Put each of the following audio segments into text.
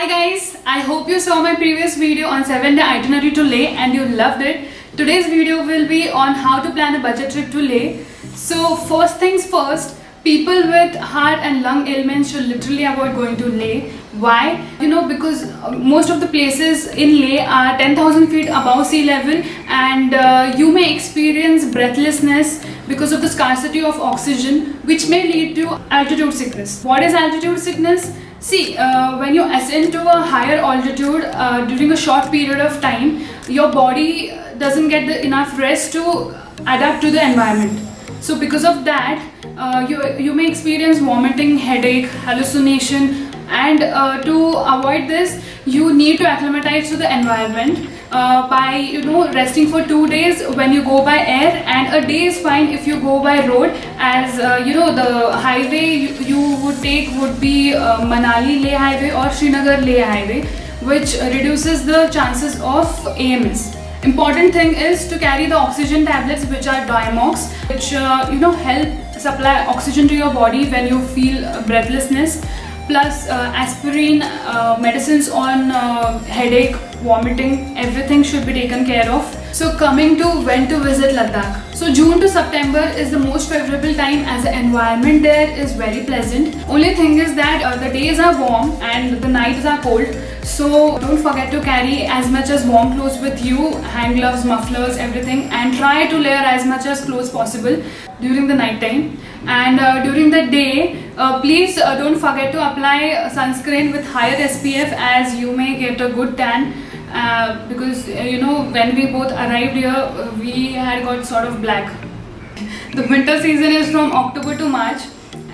Hi guys, I hope you saw my previous video on 7-day itinerary to Leh and you loved it. Today's video will be on how to plan a budget trip to Leh. So first things first, people with heart and lung ailments should literally avoid going to Leh. Why? Because most of the places in Leh are 10,000 feet above sea level and you may experience breathlessness because of the scarcity of oxygen, which may lead to altitude sickness. What is altitude sickness? See, when you ascend to a higher altitude during a short period of time, your body doesn't get enough rest to adapt to the environment. So because of that, you may experience vomiting, headache, hallucination, and to avoid this, you need to acclimatize to the environment by resting for 2 days when you go by air, and a day is fine if you go by road, as the highway you would take would be Manali Leh highway or Srinagar Leh highway, which reduces the chances of AMS. Important thing is to carry the oxygen tablets, which are Diamox, which help supply oxygen to your body when you feel breathlessness, plus aspirin, medicines on headache, vomiting, everything should be taken care of. So coming to when to visit Ladakh. So June to September is the most favorable time, as the environment there is very pleasant. Only thing is that the days are warm and the nights are cold. So don't forget to carry as much as warm clothes with you, hand gloves, mufflers, everything, and try to layer as much as clothes possible during the night time. And during the day, please don't forget to apply sunscreen with higher SPF, as you may get a good tan. Because when we both arrived here, we had got sort of black. The winter season is from October to March,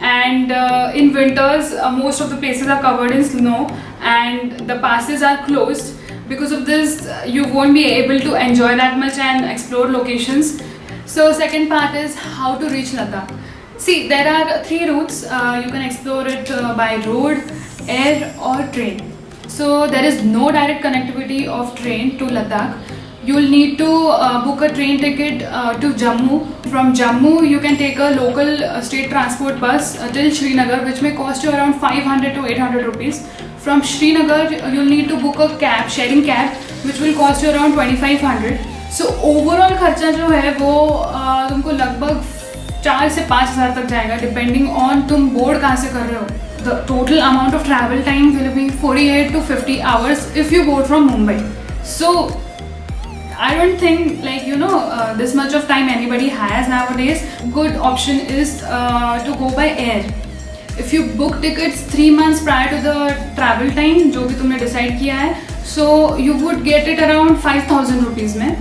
and in winters most of the places are covered in snow and the passes are closed. Because of this, you won't be able to enjoy that much and explore locations. So second part is how to reach Ladakh. See, there are 3 routes. You can explore it by road, air or train. So there is no direct connectivity of train to Ladakh. You'll need to book a train ticket to Jammu. From Jammu, you can take a local state transport bus till Srinagar, which may cost you around 500 to 800 rupees. From Srinagar, you'll need to book a cab, sharing cab, which will cost you around 2500. So overall खर्चा जो है वो तुमको लगभग 4 से 5,000 तक जाएगा, depending on तुम बोर्ड कहाँ से कर रहे हो. The total amount of travel time will be 48 to 50 hours if you board from Mumbai. So I don't think this much of time anybody has nowadays. Good option is to go by air. If you book tickets 3 months prior to the travel time जो भी तुमने decide किया है, so you would get it around 5,000 rupees में.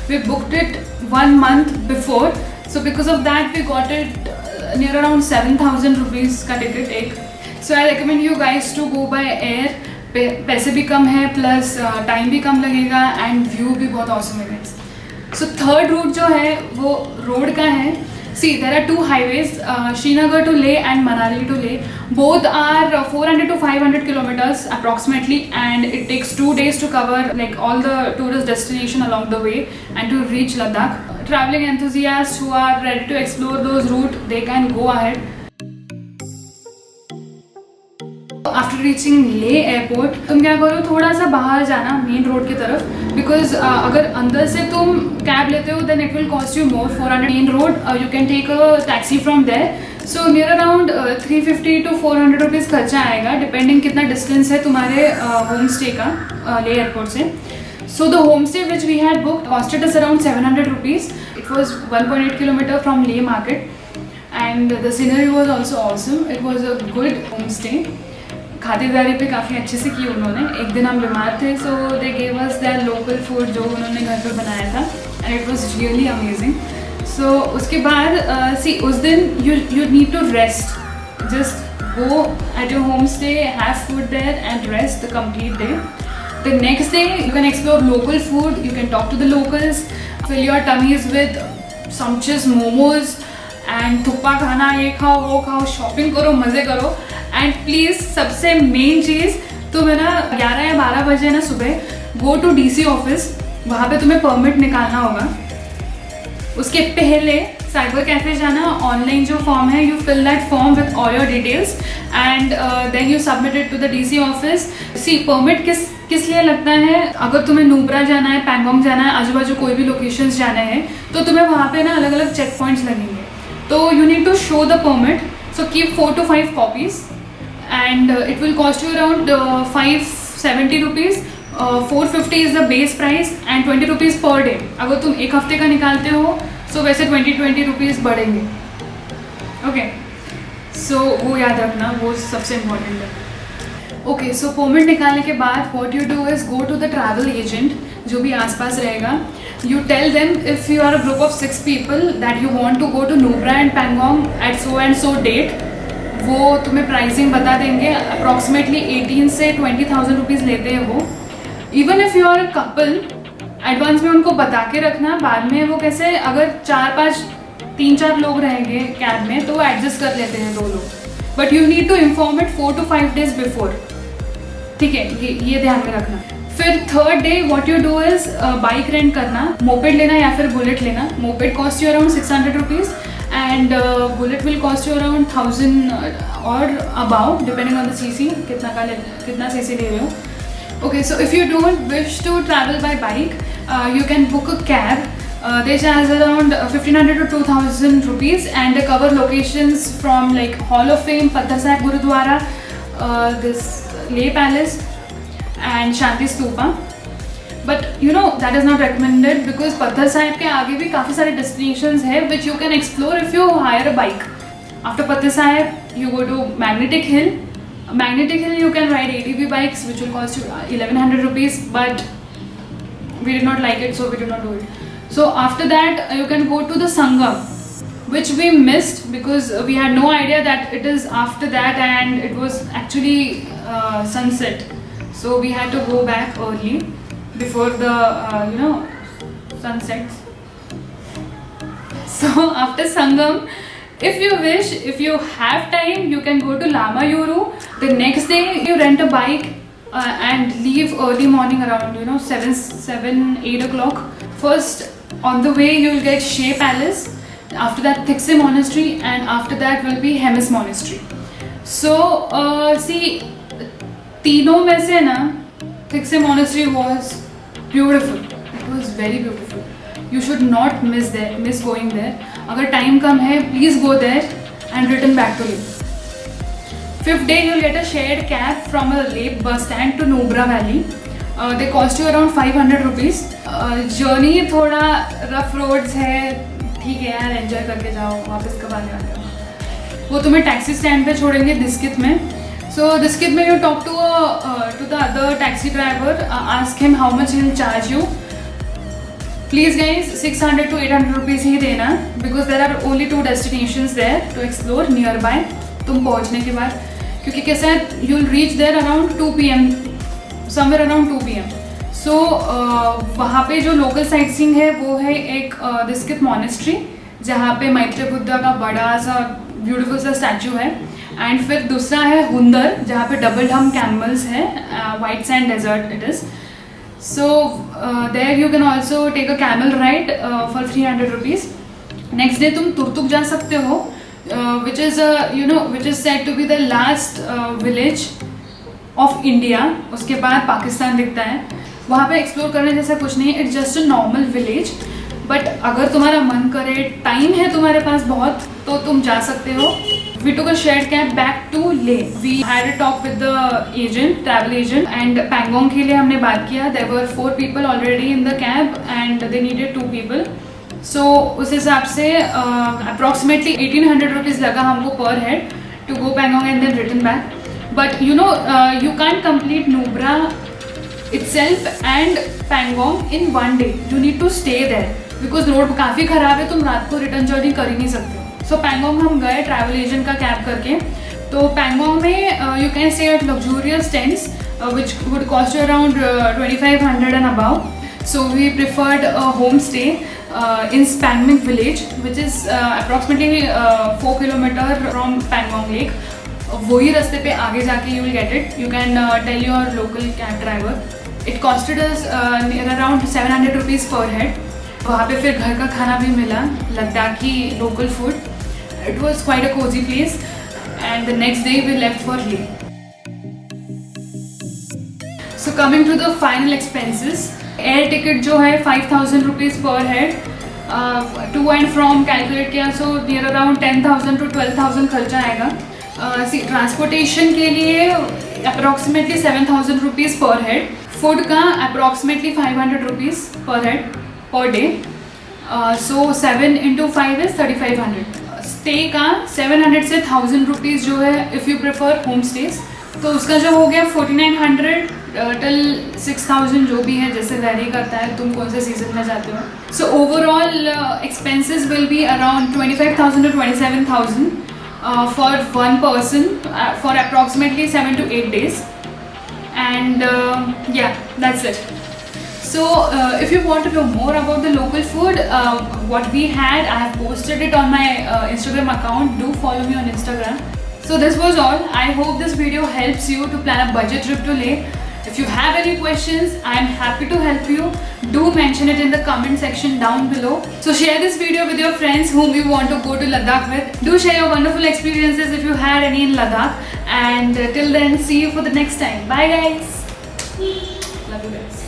We booked it 1 month before, so because of that we got it near around 7,000 rupees का ticket एक. So I recommend you guys to go by air. पैसे भी कम है, plus time भी कम लगेगा and view भी बहुत awesome है guys. So third route जो है वो रोड का है. See, there are 2 highways, Srinagar to Leh and Manali to Leh. Both are 400 to 500 kilometers approximately, and it takes 2 days to cover all the tourist destination along the way and to reach Ladakh. Traveling enthusiasts who are ready to explore those routes, they can go ahead. After reaching Leh airport, तुम क्या करो, थोड़ा सा बाहर जाना main road की तरफ, because अगर अंदर से तुम कैब लेते हो then it will cost you more. 400 main road, you can take a taxi from there. So near around 350 to 400 rupees खर्चा आएगा, डिपेंडिंग कितना डिस्टेंस है तुम्हारे होम स्टे का Leh एयरपोर्ट से. So the homestay which we had booked costed us around 700 rupees. It was 1.8 kilometer from Leh market, and the scenery was also awesome. It was a good homestay. खातिरदारी पे काफ़ी अच्छे से की उन्होंने. एक दिन हम बीमार थे, so they gave us that local food जो उन्होंने घर पे बनाया था, and it was really amazing. So उसके बाद सी उस दिन you need to rest. Just go at your home stay, have food there and rest the complete day. The next day you can explore local food, you can talk to the locals, fill your tummies with sumptuous momos and thukpa खाना, ये खाओ वो खाओ, shopping करो, मज़े करो. And please सबसे main चीज़, तुम्हें ना 11 या 12 बजे ना सुबह गो टू DC ऑफिस. वहाँ पे तुम्हें परमिट निकालना होगा. उसके पहले साइबर कैफे जाना, ऑनलाइन जो फॉर्म है you fill that form with all your details and then you submit it to the DC office. See permit किस लिए लगता है, अगर तुम्हें नुब्रा जाना है, पैंगोंग जाना है, आजू बाजू कोई भी लोकेशंस जाना है तो तुम्हें वहाँ पे ना अलग अलग चेक पॉइंट्स लगेंगे. तो you need to show the permit. So keep 4 to 5 copies and it will cost you around 570 rupees. 450 is the base price and 20 rupees per day. अगर तुम एक हफ्ते का निकालते हो so वैसे 20 rupees बढ़ेंगे. ओके, सो वो याद रखना, वो सबसे इम्पोर्टेंट है. ओके, सो परमिट निकालने के बाद what you do is go to the travel agent जो भी आसपास रहेगा. You tell them if you are a group of 6 people that you want to go to Nubra and Pangong at so and so date. वो तुम्हें pricing बता देंगे. Approximately 18 से 20,000 rupees लेते हैं वो. Even if you are a couple, advance में उनको बता के रखना. बाद में वो कैसे, अगर 3-4 लोग रहेंगे कैब में तो वो एडजस्ट कर लेते हैं 2 लोग. But you need to inform it 4 to 5 days before. ठीक है, ये ध्यान में रखना. फिर third day what you do is bike rent करना. मोपेड लेना या फिर बुलेट लेना. Moped cost you around 600 rupees and bullet will cost you around 1000 और about depending on the CC, कितना सीसी ले रहे हो. Okay, so if you don't wish to travel bye bike you can book a cab. They charge around 1500 to 2000 rupees and they cover locations from like Hall of Fame, Patthar Sahib Gurudwara, this Leh Palace and Shanti Stupa. But you know that is not recommended because Patthar Sahib के आगे भी काफ़ी सारे destinations है which you can explore if you hire a bike. After Patthar Sahib you go to Magnetic Hill. Magnetic Hill you can ride ATV bikes which will cost you 1100 rupees, but we did not like it so we did not do it. So after that you can go to the Sangam, which we missed because we had no idea that it is after that and it was actually sunset. So we had to go back early before the sun sets. So after Sangam, if you wish, if you have time, you can go to Lama Yuru. The next day you rent a bike and leave early morning around 7-8 o'clock. First on the way you will get Shea Palace, after that Thiksey Monastery and after that will be Hemis Monastery. So see, तीनों में से ना Thiksey Monastery was beautiful. It was very beautiful. You should not miss going there. अगर time कम है please go there and return back to Leh. 5th day you will get a shared cab from a Leh bus stand to Nubra Valley. They cost you around 500 rupees. Journey थोड़ा rough roads है, ठीक है यार, enjoy करके जाओ, वापस कब आने वाले हो. वो तुम्हें टैक्सी स्टैंड पे छोड़ेंगे दिस्कित में. सो दिस्कित में you talk to the other taxi driver, ask him how much he will charge you. Please guys 600 to 800 rupees ही देना because there are only 2 destinations there to explore nearby. तुम पहुँचने के बाद, क्योंकि कैसा है, you will reach there around 2 PM, somewhere around 2 PM. So वहाँ पे जो लोकल साइट सीइंग है वो है एक दिस्कित मॉनेस्ट्री जहाँ पे मैत्रेय बुद्धा का बड़ा सा ब्यूटीफुल सा स्टैचू है. एंड फिर दूसरा है हुंदर जहाँ पे डबल डम कैमल्स है, white sand desert it is. So there you can also take a camel ride for 300 rupees. Next day तुम तुर्तुक जा सकते हो which is said to be the last village of India. उसके बाद पाकिस्तान दिखता है. वहाँ पे एक्सप्लोर करने जैसा कुछ नहीं है, it's just a normal village. But अगर तुम्हारा मन करे, टाइम है तुम्हारे पास बहुत, तो तुम जा सकते हो. We took a shared cab back to Leh. We had a talk with the agent, travel agent, and Pangong के लिए हमने बात किया. There were 4 people already in the cab and they needed 2 people. So उस हिसाब से अप्रॉक्सीमेटली 1800 रुपीज़ लगा हमको per head to go Pangong and then return back. But you can't complete Nubra itself and Pangong in one day. You need to stay there because road काफ़ी ख़राब है, तुम रात को रिटर्न जर्नी कर ही नहीं सकते हो. सो पैंगोंग हम गए ट्रैवल एजेंट का कैब करके. तो पैंगोंग में you can stay at luxurious tents which would cost you around 2500 and above. So we preferred a home stay in Spangming village which is approximately 4 kilometers from Pangong Lake. वही रास्ते पे आगे जाके you will get it. You can tell your local cab driver. It costed us near around 700 rupees per head. वहाँ पे फिर घर का खाना भी मिला, Ladakhi local food. It was quite a cozy place, and the next day we left for Leh. So coming to the final expenses, air ticket जो है 5,000 rupees per head. To and from calculate किया so near around 10,000 to 12,000 खर्चा आएगा. Transportation के लिए approximately 7,000 rupees per head. Food का approximately 500 rupees per head per day. So 7 into 5 is 3,500. Stay का 700 से 1,000 रुपीज़ जो है if you prefer home stage, तो उसका जो हो गया 4,900 टिल 6,000 जो भी है, जैसे वेरी करता है तुम कौन से सीजन में जाते हो. So overall expenses will be around 25,000 to 27,000 for one person for approximately 7 to 8 days. And yeah, that's it. So if you want to know more about the local food, what we had, I have posted it on my Instagram account. Do follow me on Instagram. So this was all. I hope this video helps you to plan a budget trip to Leh. If you have any questions, I am happy to help you. Do mention it in the comment section down below. So share this video with your friends whom you want to go to Ladakh with. Do share your wonderful experiences if you had any in Ladakh. And till then, see you for the next time. Bye guys. Love you guys.